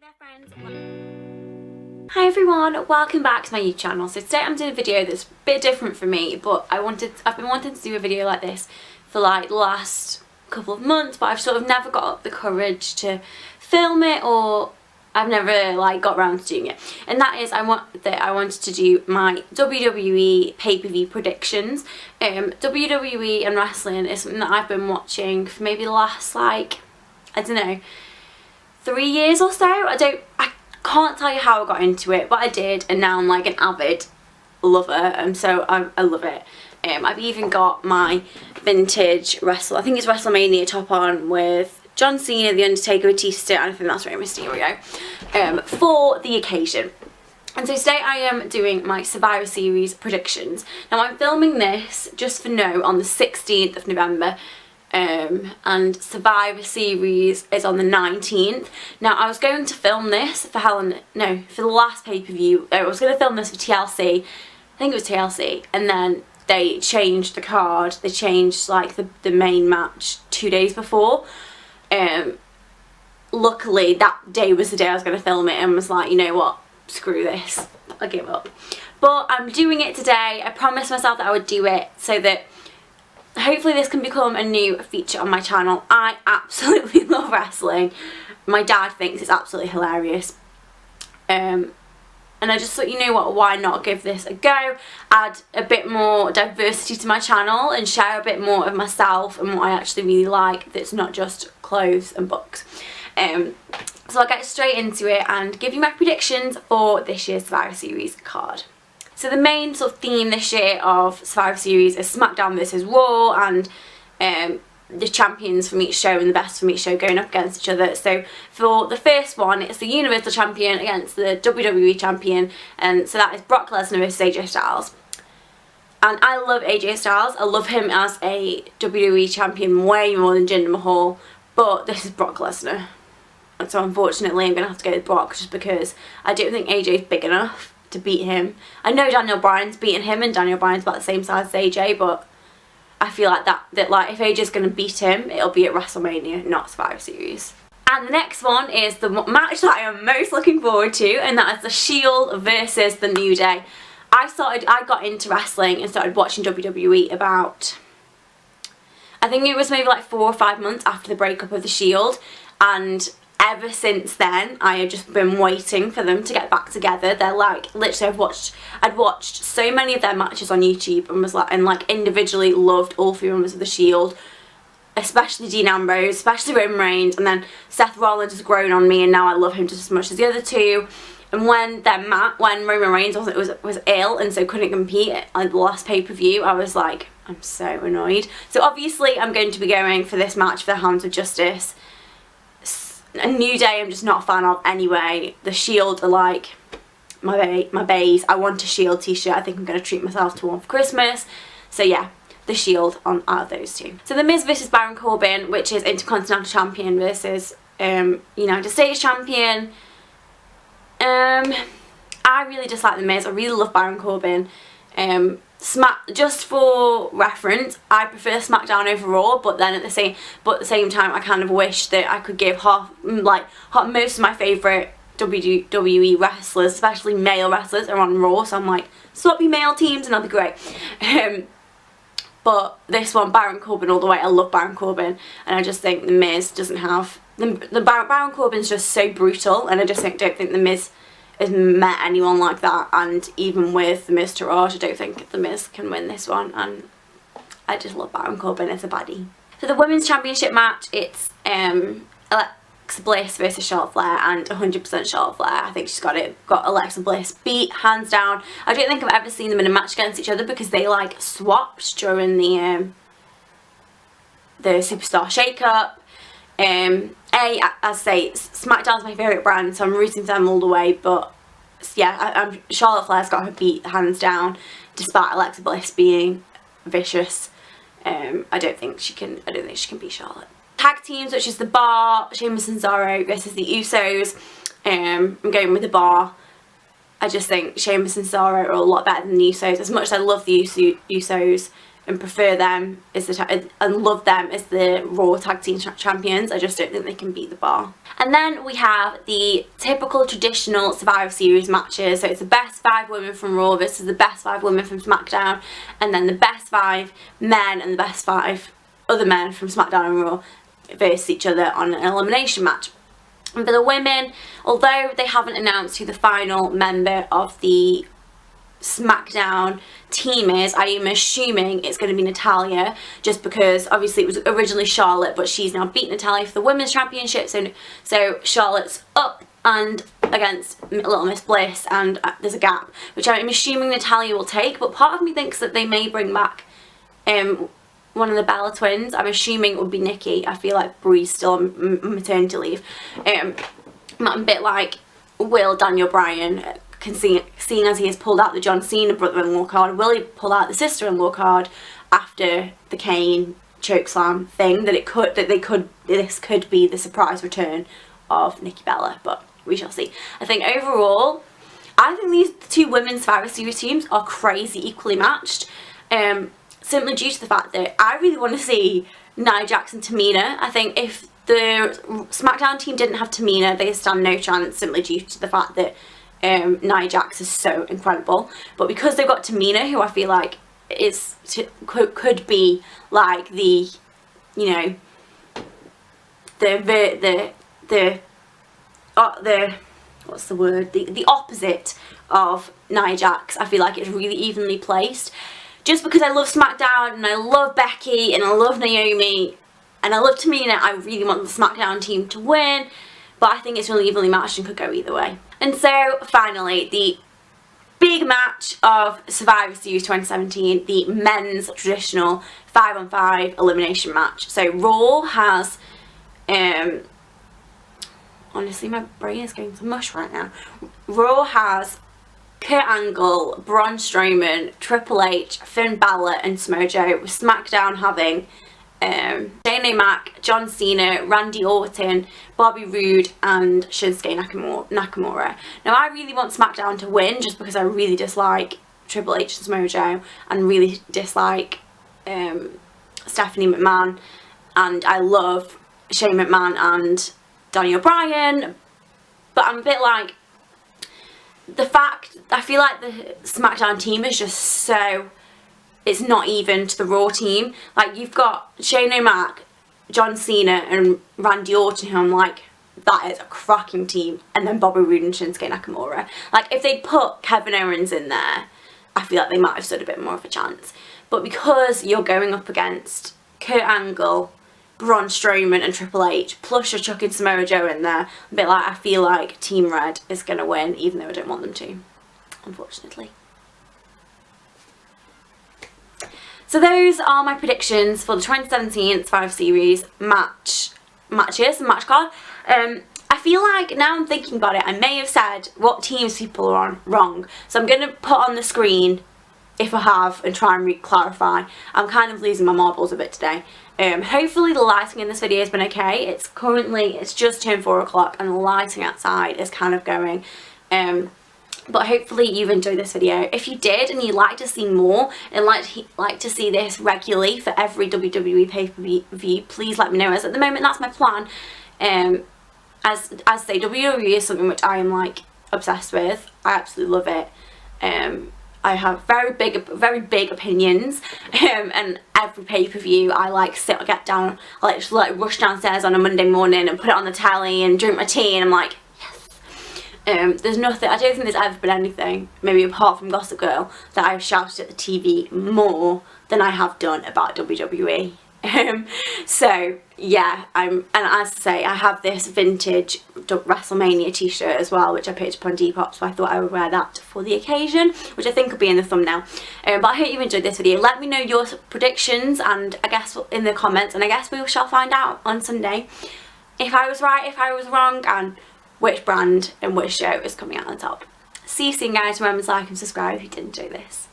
there friends. Hi everyone, welcome back to my YouTube channel. So today I'm doing a video that's a bit different for me, but I've been wanting to do a video like this for like the last couple of months, but I've sort of never got up the courage to film it, or I've never like got around to doing it. And that is I wanted to do my WWE pay-per-view predictions. WWE and wrestling is something that I've been watching for maybe the last like, I don't know, 3 years or so. I can't tell you how I got into it, but I did, and now I'm like an avid lover, and so I love it. I've even got my vintage I think it's WrestleMania top on with John Cena, The Undertaker, Batista, and I think that's Rey Mysterio, for the occasion. And so today I am doing my Survivor Series predictions. Now I'm filming this, just for note, on the 16th of November. And Survivor Series is on the 19th. Now I was going to film this for for the last pay-per-view. I was going to film this for TLC, I think it was TLC, and then they changed the card. They changed like the main match 2 days before. Luckily that day was the day I was going to film it, and was like, you know what, screw this, I give up. But I'm doing it today. I promised myself that I would do it so that hopefully this can become a new feature on my channel. I absolutely love wrestling. My dad thinks it's absolutely hilarious. And I just thought, you know what, why not give this a go, add a bit more diversity to my channel and share a bit more of myself and what I actually really like, that's not just clothes and books. So I'll get straight into it and give you my predictions for this year's Survivor Series card. So the main sort of theme this year of Survivor Series is SmackDown versus Raw, and the champions from each show and the best from each show going up against each other. So for the first one, it's the Universal Champion against the WWE Champion, and so that is Brock Lesnar versus AJ Styles. And I love AJ Styles. I love him as a WWE Champion way more than Jinder Mahal, but this is Brock Lesnar. And so unfortunately I'm going to have to go with Brock, just because I don't think AJ is big enough to beat him. I know Daniel Bryan's beaten him, and Daniel Bryan's about the same size as AJ, but I feel like that like if AJ's going to beat him, it'll be at WrestleMania, not Survivor Series. And the next one is the match that I am most looking forward to, and that is the Shield versus the New Day. I got into wrestling and started watching WWE about, I think it was maybe like 4 or 5 months after the breakup of the Shield, and ever since then I have just been waiting for them to get back together. They're like, literally I'd watched so many of their matches on YouTube and was like, individually loved all 3 members of the Shield, especially Dean Ambrose, especially Roman Reigns, and then Seth Rollins has grown on me, and now I love him just as much as the other two. And when Roman Reigns was ill and so couldn't compete at the last pay-per-view, I was like, I'm so annoyed. So obviously I'm going to be going for this match for the Hounds of Justice. A New Day I'm just not a fan of anyway. The Shield are like my bays. I want a Shield t-shirt. I think I'm going to treat myself to one for Christmas. So yeah, the Shield out of those two. So The Miz versus Baron Corbin, which is Intercontinental Champion versus United States Champion. I really dislike The Miz. I really love Baron Corbin. Just for reference, I prefer SmackDown over Raw, but then at the same time I kind of wish that I could give most of my favourite WWE wrestlers, especially male wrestlers, are on Raw, so I'm like, swap your male teams and that'll be great. But this one, Baron Corbin all the way. I love Baron Corbin, and I just think The Miz doesn't have Baron Corbin's just so brutal, and I just don't think The Miz has met anyone like that, and even with The Miz Taraj, I don't think The Miz can win this one, and I just love Baron Corbin as a baddie. For the Women's Championship match, it's Alexa Bliss versus Charlotte Flair, and 100% Charlotte Flair. I think she's got Alexa Bliss beat, hands down. I don't think I've ever seen them in a match against each other, because they like swapped during the Superstar Shake-Up. As I say, SmackDown's my favourite brand, so I'm rooting for them all the way, but yeah, Charlotte Flair's got her beat hands down, despite Alexa Bliss being vicious. I don't think she can beat Charlotte. Tag teams, which is The Bar, Sheamus and Cesaro versus the Usos. I'm going with The Bar. I just think Sheamus and Cesaro are a lot better than the Usos. As much as I love the Usos, and prefer them as and love them as the Raw Tag Team Champions. I just don't think they can beat the bar. And then we have the typical traditional Survivor Series matches. So it's the best 5 women from Raw versus the best 5 women from SmackDown, and then the best 5 men and the best 5 other men from SmackDown and Raw versus each other on an elimination match. And for the women, although they haven't announced who the final member of the SmackDown team is, I am assuming it's going to be Natalya, just because obviously it was originally Charlotte, but she's now beat Natalya for the Women's Championship, so Charlotte's up and against Little Miss Bliss, and there's a gap, which I'm assuming Natalya will take, but part of me thinks that they may bring back one of the Bella twins. I'm assuming it would be Nikki. I feel like Brie's still on maternity leave. I'm a bit like, will Daniel Bryan, seeing as he has pulled out the John Cena brother-in-law card, will he pull out the sister-in-law card after the Kane chokeslam thing? This could be the surprise return of Nikki Bella, but we shall see. I think overall, I think these 2 women's Survivor Series teams are crazy equally matched. Simply due to the fact that I really want to see Nia Jax and Tamina. I think if the SmackDown team didn't have Tamina, they stand no chance, simply due to the fact that Nia Jax is so incredible. But because they've got Tamina, who I feel like could be like the, you know, the what's the word? The opposite of Nia Jax. I feel like it's really evenly placed. Just because I love SmackDown and I love Becky and I love Naomi and I love Tamina, I really want the SmackDown team to win, but I think it's really evenly matched and could go either way. And so finally, the big match of Survivor Series 2017, the men's traditional 5-on-5 elimination match. So Raw has, honestly my brain is going to mush right now. Raw has Kurt Angle, Braun Strowman, Triple H, Finn Balor and Samoa Joe, with SmackDown having Shane O'Mac, John Cena, Randy Orton, Bobby Roode and Shinsuke Nakamura. Now I really want SmackDown to win, just because I really dislike Triple H and Samoa Joe and really dislike Stephanie McMahon, and I love Shane McMahon and Daniel Bryan, but I'm a bit like, I feel like the SmackDown team is just so, it's not even to the Raw team. Like, you've got Shane O'Mac, John Cena and Randy Orton, who I'm like, that is a cracking team, and then Bobby Roode and Shinsuke Nakamura. Like, if they'd put Kevin Owens in there, I feel like they might have stood a bit more of a chance. But because you're going up against Kurt Angle, Braun Strowman and Triple H, plus you're chucking Samoa Joe in there, a bit like, I feel like Team Red is going to win, even though I don't want them to, unfortunately. So those are my predictions for the 2017 Survivor Series match card. I feel like, now I'm thinking about it, I may have said what teams people are on wrong, so I'm going to put on the screen if I have and try and clarify. I'm kind of losing my marbles a bit today. Hopefully the lighting in this video has been okay. It's just turned 4 o'clock and the lighting outside is kind of going. But hopefully you've enjoyed this video. If you did and you'd like to see more and like to see this regularly for every WWE pay-per-view, please let me know, as at the moment that's my plan. As I say, WWE is something which I am like obsessed with. I absolutely love it. I have very big opinions, and every pay-per-view I like get down, I like just like rush downstairs on a Monday morning and put it on the telly and drink my tea, and I'm like, yes. There's nothing, I don't think there's ever been anything, maybe apart from Gossip Girl, that I've shouted at the TV more than I have done about WWE. So yeah, and as I say, I have this vintage WrestleMania t-shirt as well, which I picked up on Depop, so I thought I would wear that for the occasion, which I think will be in the thumbnail. But I hope you enjoyed this video. Let me know your predictions, and I guess in the comments, and I guess we shall find out on Sunday if I was right, if I was wrong, and which brand and which show is coming out on top. See you soon guys. Remember to like and subscribe if you did enjoy this.